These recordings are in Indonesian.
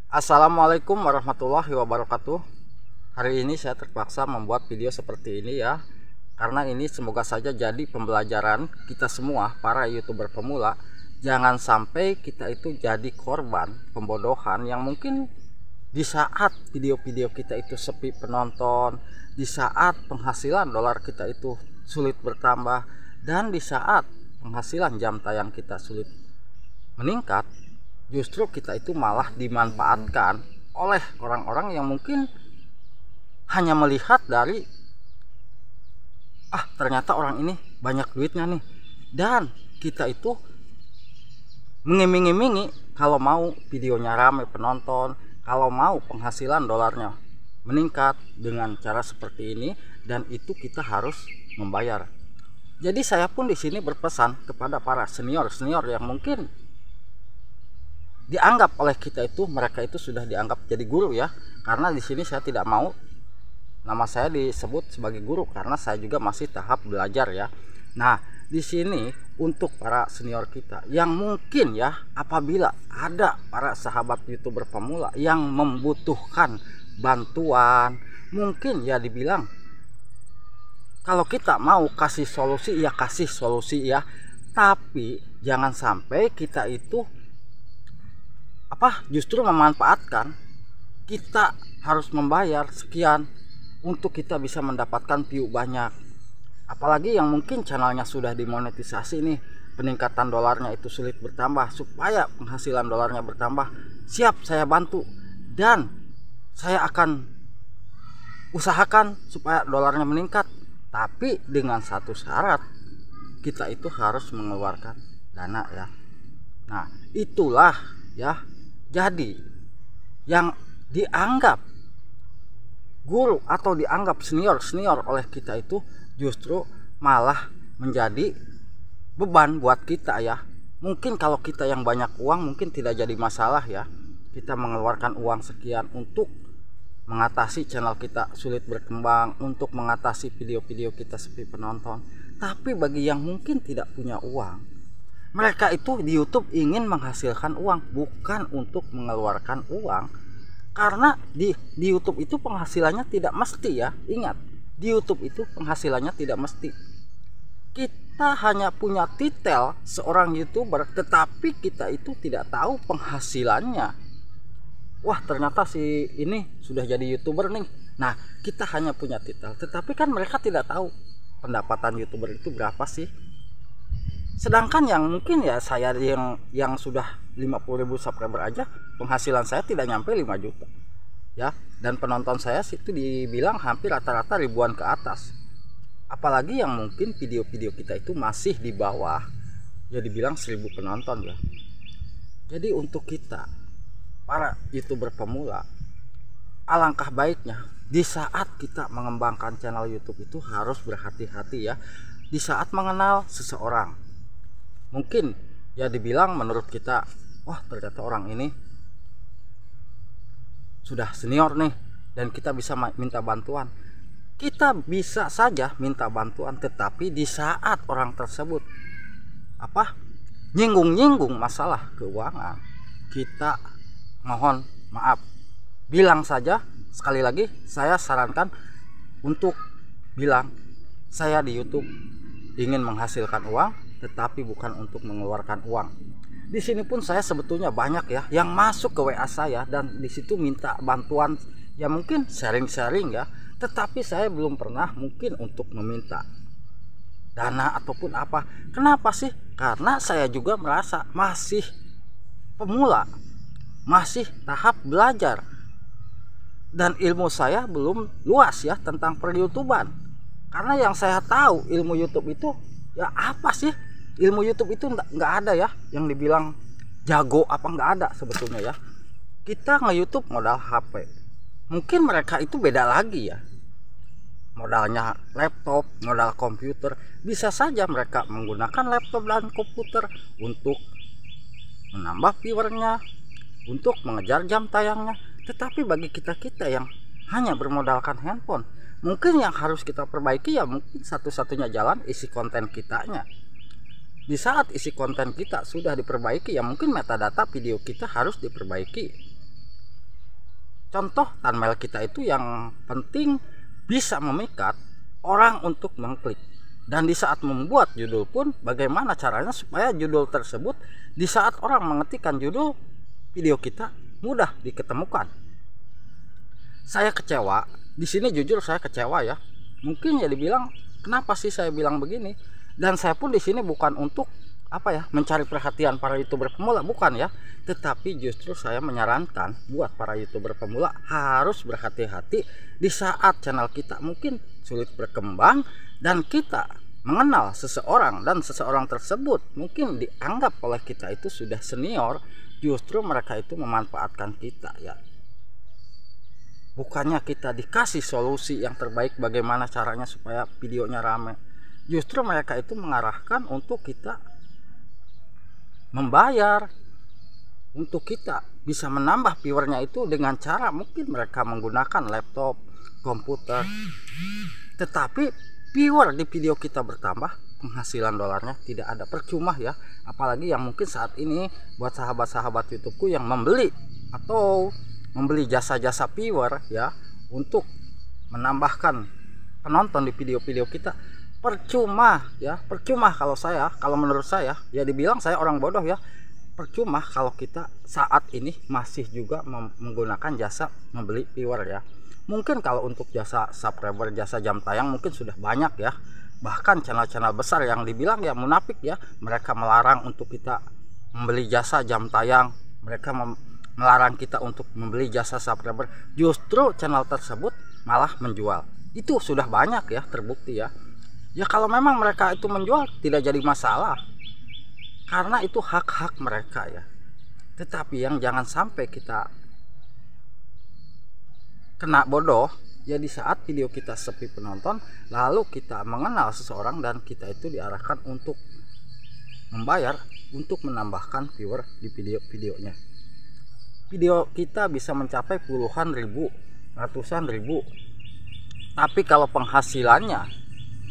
Assalamualaikum warahmatullahi wabarakatuh. Hari ini saya terpaksa membuat video seperti ini ya, karena ini semoga saja jadi pembelajaran kita semua para YouTuber pemula. Jangan sampai kita itu jadi korban pembodohan yang mungkin di saat video-video kita itu sepi penonton, di saat penghasilan dolar kita itu sulit bertambah, dan di saat penghasilan jam tayang kita sulit meningkat, justru kita itu malah dimanfaatkan oleh orang-orang yang mungkin hanya melihat dari ternyata orang ini banyak duitnya nih, dan kita itu mengiming-imingi kalau mau videonya rame penonton, kalau mau penghasilan dolarnya meningkat dengan cara seperti ini, dan itu kita harus membayar. Jadi saya pun di sini berpesan kepada para senior-senior yang mungkin dianggap oleh kita itu, mereka itu sudah dianggap jadi guru ya, karena di sini saya tidak mau nama saya disebut sebagai guru karena saya juga masih tahap belajar ya. Nah, di sini untuk para senior kita yang mungkin ya, apabila ada para sahabat YouTuber pemula yang membutuhkan bantuan, mungkin ya dibilang kalau kita mau kasih solusi ya kasih solusi ya, tapi jangan sampai kita itu justru memanfaatkan kita harus membayar sekian untuk kita bisa mendapatkan view banyak. Apalagi yang mungkin channelnya sudah dimonetisasi nih, peningkatan dolarnya itu sulit bertambah. Supaya penghasilan dolarnya bertambah, siap saya bantu, dan saya akan usahakan supaya dolarnya meningkat, tapi dengan satu syarat, kita itu harus mengeluarkan dana ya. Nah, itulah ya, jadi yang dianggap guru atau dianggap senior oleh kita itu justru malah menjadi beban buat kita ya. Mungkin kalau kita yang banyak uang mungkin tidak jadi masalah ya, kita mengeluarkan uang sekian untuk mengatasi channel kita sulit berkembang, untuk mengatasi video-video kita sepi penonton. Tapi bagi yang mungkin tidak punya uang, mereka itu di YouTube ingin menghasilkan uang, bukan untuk mengeluarkan uang. Karena di YouTube itu penghasilannya tidak mesti ya. Ingat, di YouTube itu penghasilannya tidak mesti. Kita hanya punya titel seorang YouTuber, tetapi kita itu tidak tahu penghasilannya. Wah, ternyata si ini sudah jadi YouTuber nih. Nah, kita hanya punya titel, tetapi kan mereka tidak tahu pendapatan YouTuber itu berapa sih. Sedangkan yang mungkin ya saya yang sudah 50.000 subscriber aja, penghasilan saya tidak nyampe 5 juta ya, dan penonton saya itu dibilang hampir rata-rata ribuan ke atas. Apalagi yang mungkin video-video kita itu masih di bawah ya, dibilang 1000 penonton ya. Jadi untuk kita para YouTuber pemula, alangkah baiknya di saat kita mengembangkan channel YouTube itu harus berhati-hati ya. Di saat mengenal seseorang, mungkin ya dibilang menurut kita, wah ternyata orang ini sudah senior nih dan kita bisa minta bantuan. Kita bisa saja minta bantuan, tetapi di saat orang tersebut nyinggung masalah keuangan, kita mohon maaf, bilang saja. Sekali lagi saya sarankan untuk bilang, saya di YouTube ingin menghasilkan uang, tetapi bukan untuk mengeluarkan uang. Di sini pun saya sebetulnya banyak ya yang masuk ke WA saya dan di situ minta bantuan ya, mungkin sharing-sharing ya, tetapi saya belum pernah mungkin untuk meminta dana ataupun apa. Kenapa sih? Karena saya juga merasa masih pemula, masih tahap belajar, dan ilmu saya belum luas ya tentang per-YouTubean. Karena yang saya tahu ilmu YouTube itu ya apa sih? Ilmu YouTube itu nggak ada ya yang dibilang jago apa, nggak ada sebetulnya ya. Kita nge-YouTube modal HP, mungkin mereka itu beda lagi ya, modalnya laptop, modal komputer. Bisa saja mereka menggunakan laptop dan komputer untuk menambah viewernya, untuk mengejar jam tayangnya. Tetapi bagi kita yang hanya bermodalkan handphone, mungkin yang harus kita perbaiki ya mungkin satu-satunya jalan isi konten kitanya. Di saat isi konten kita sudah diperbaiki, ya mungkin metadata video kita harus diperbaiki. Contoh thumbnail kita itu yang penting bisa memikat orang untuk mengklik. Dan di saat membuat judul pun bagaimana caranya supaya judul tersebut di saat orang mengetikkan judul video kita mudah diketemukan. Saya kecewa, di sini jujur saya kecewa ya. Mungkin ya dibilang kenapa sih saya bilang begini? Dan saya pun di sini bukan untuk mencari perhatian para YouTuber pemula, bukan ya, tetapi justru saya menyarankan buat para YouTuber pemula harus berhati-hati di saat channel kita mungkin sulit berkembang dan kita mengenal seseorang dan seseorang tersebut mungkin dianggap oleh kita itu sudah senior. Justru mereka itu memanfaatkan kita ya, bukannya kita dikasih solusi yang terbaik bagaimana caranya supaya videonya rame. Justru mereka itu mengarahkan untuk kita membayar, untuk kita bisa menambah viewernya itu dengan cara mungkin mereka menggunakan laptop, komputer. Tetapi viewer di video kita bertambah, penghasilan dolarnya tidak ada, percuma ya. Apalagi yang mungkin saat ini buat sahabat-sahabat YouTubeku yang membeli atau membeli jasa-jasa viewer ya untuk menambahkan penonton di video-video kita, percuma ya, percuma. Kalau menurut saya ya, dibilang saya orang bodoh ya, percuma kalau kita saat ini masih juga menggunakan jasa membeli viewer ya. Mungkin kalau untuk jasa subscriber, jasa jam tayang mungkin sudah banyak ya, bahkan channel-channel besar yang dibilang ya munafik ya, mereka melarang untuk kita membeli jasa jam tayang, mereka melarang kita untuk membeli jasa subscriber, justru channel tersebut malah menjual. Itu sudah banyak ya, terbukti ya. Ya kalau memang mereka itu menjual tidak jadi masalah, karena itu hak-hak mereka ya. Tetapi yang jangan sampai kita kena bodoh ya, di saat video kita sepi penonton lalu kita mengenal seseorang dan kita itu diarahkan untuk membayar untuk menambahkan viewer di video-videonya. Video kita bisa mencapai puluhan ribu, ratusan ribu, tapi kalau penghasilannya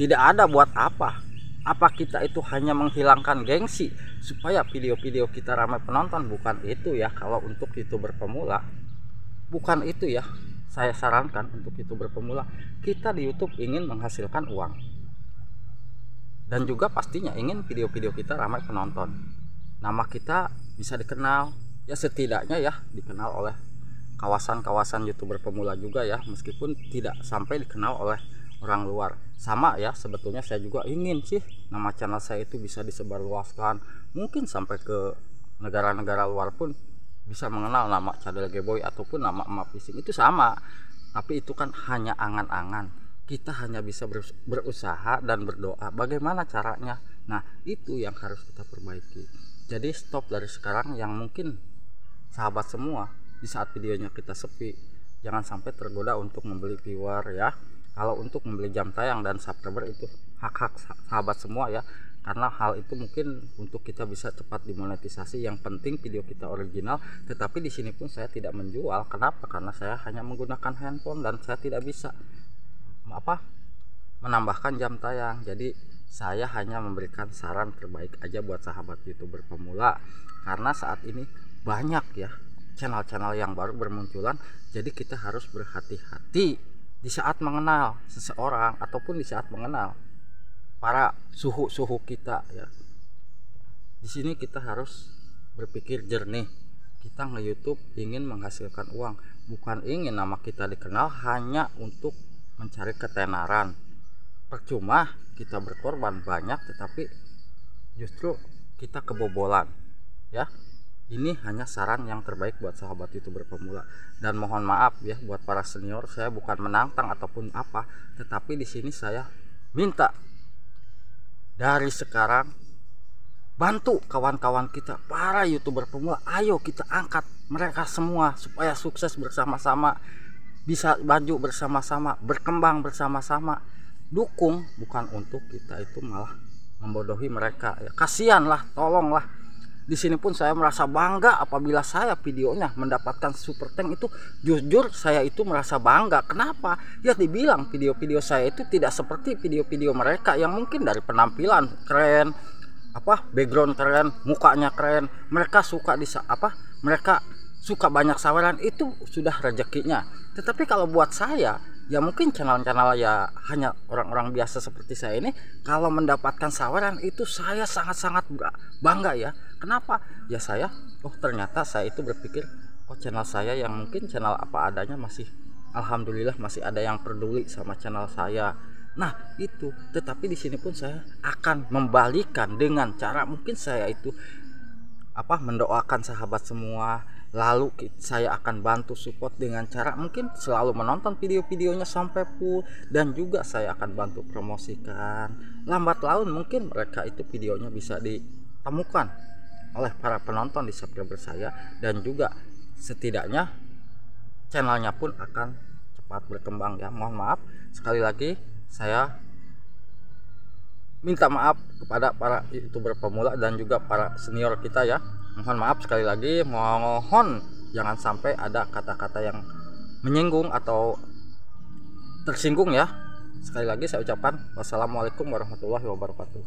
tidak ada, buat apa? Apa kita itu hanya menghilangkan gengsi supaya video-video kita ramai penonton? Bukan itu ya. Kalau untuk YouTuber pemula bukan itu ya. Saya sarankan untuk YouTuber pemula, kita di YouTube ingin menghasilkan uang dan juga pastinya ingin video-video kita ramai penonton, nama kita bisa dikenal ya, setidaknya ya dikenal oleh kawasan-kawasan YouTuber pemula juga ya, meskipun tidak sampai dikenal oleh orang luar. Sama ya, sebetulnya saya juga ingin sih nama channel saya itu bisa disebarluaskan, mungkin sampai ke negara-negara luar pun bisa mengenal nama Cadel Gboy ataupun nama Emak Fishing, itu sama. Tapi itu kan hanya angan-angan, kita hanya bisa berusaha dan berdoa bagaimana caranya. Nah itu yang harus kita perbaiki. Jadi stop dari sekarang, yang mungkin sahabat semua di saat videonya kita sepi, jangan sampai tergoda untuk membeli viewer ya. Kalau untuk membeli jam tayang dan subscriber itu hak-hak sahabat semua ya, karena hal itu mungkin untuk kita bisa cepat dimonetisasi. Yang penting video kita original. Tetapi di sini pun saya tidak menjual. Kenapa? Karena saya hanya menggunakan handphone dan saya tidak bisa menambahkan jam tayang. Jadi saya hanya memberikan saran terbaik aja buat sahabat YouTuber pemula, karena saat ini banyak ya channel-channel yang baru bermunculan. Jadi kita harus berhati-hati di saat mengenal seseorang ataupun di saat mengenal para suhu kita ya. Di sini kita harus berpikir jernih. Kita nge-YouTube ingin menghasilkan uang, bukan ingin nama kita dikenal hanya untuk mencari ketenaran. Percuma kita berkorban banyak tetapi justru kita kebobolan ya. Ini hanya saran yang terbaik buat sahabat YouTuber pemula. Dan mohon maaf ya buat para senior, saya bukan menantang ataupun apa, tetapi di sini saya minta dari sekarang bantu kawan-kawan kita para YouTuber pemula. Ayo kita angkat mereka semua supaya sukses bersama-sama, bisa maju bersama-sama, berkembang bersama-sama. Dukung, bukan untuk kita itu malah membodohi mereka ya. Kasihanlah, tolonglah. Di sini pun saya merasa bangga apabila saya videonya mendapatkan super tank itu. Jujur saya itu merasa bangga. Kenapa? Ya dibilang video-video saya itu tidak seperti video-video mereka yang mungkin dari penampilan keren, background keren, mukanya keren. Mereka suka mereka suka banyak saweran itu sudah rezekinya. Tetapi kalau buat saya, ya mungkin channel-channel ya hanya orang-orang biasa seperti saya ini, kalau mendapatkan saweran itu saya sangat-sangat bangga ya. Kenapa? Ya saya, oh ternyata saya itu berpikir, oh channel saya yang mungkin channel apa adanya masih, alhamdulillah masih ada yang peduli sama channel saya. Nah itu, tetapi di sini pun saya akan membalikan dengan cara mungkin saya itu mendoakan sahabat semua, lalu saya akan bantu support dengan cara mungkin selalu menonton video-videonya sampai full, dan juga saya akan bantu promosikan. Lambat laun mungkin mereka itu videonya bisa ditemukan oleh para penonton di subscriber saya, dan juga setidaknya channelnya pun akan cepat berkembang ya. Mohon maaf sekali lagi, saya minta maaf kepada para youtuber pemula dan juga para senior kita ya. Mohon maaf sekali lagi, mohon jangan sampai ada kata-kata yang menyinggung atau tersinggung ya. Sekali lagi saya ucapkan wassalamualaikum warahmatullahi wabarakatuh.